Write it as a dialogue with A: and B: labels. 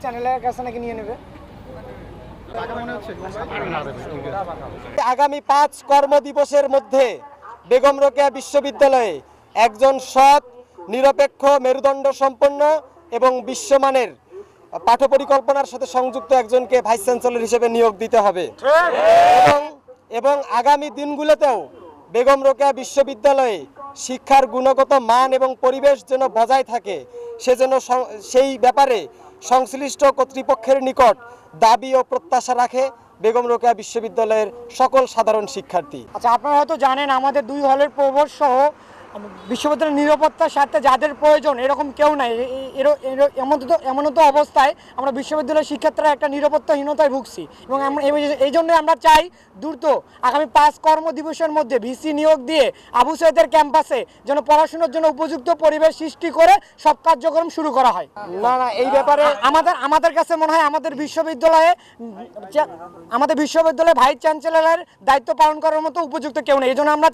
A: চ্যানেলের কাছে নাকি নিয়ে নেবে। আগামী 5 কর্মদিবসের মধ্যে বেগম রোকেয়া বিশ্ববিদ্যালয়ে একজন সৎ, নিরপেক্ষ, মেরুদণ্ড সম্পন্ন এবং বিশ্বমানের পাঠ্যপরিকল্পনার সাথে সংযুক্ত একজনকে ভাইস চ্যান্সেলর হিসেবে নিয়োগ দিতে হবে এবং আগামী দিনগুলোতেও বেগম রোকেয়া বিশ্ববিদ্যালয়ে শিক্ষার গুণগত মান এবং পরিবেশ যেন বজায় থাকে সেজন্য সেই ব্যাপারে সংশ্লিষ্ট কর্তৃপক্ষের নিকট দাবি ও প্রত্যাশা রাখে বেগম রোকেয়া বিশ্ববিদ্যালয়ের সকল সাধারণ শিক্ষার্থী। আচ্ছা, আপনারা হয়তো জানেন আমাদের 2 হলের প্রভোস্ট সহ বিশ্ববিদ্যালয়ের নিরাপত্তার স্বার্থে যাদের প্রয়োজন এরকম কেউ নাই। এমন তো অবস্থায় আমরা বিশ্ববিদ্যালয়ের শিক্ষার্থীরা একটা নিরাপত্তাহীনতায় ভুগছি এবং এই জন্য আমরা চাই দ্রুত আগামী 5 কর্মদিবসের মধ্যে ভিসি নিয়োগ দিয়ে আবু সাইদের ক্যাম্পাসে যেন পড়াশোনার জন্য উপযুক্ত পরিবেশ সৃষ্টি করে সব কার্যক্রম শুরু করা হয়। না, এই ব্যাপারে আমাদের কাছে মনে হয় আমাদের বিশ্ববিদ্যালয়ে ভাইস চ্যান্সেলরের দায়িত্ব পালন করার মতো উপযুক্ত কেউ নেই। এই জন্য আমরা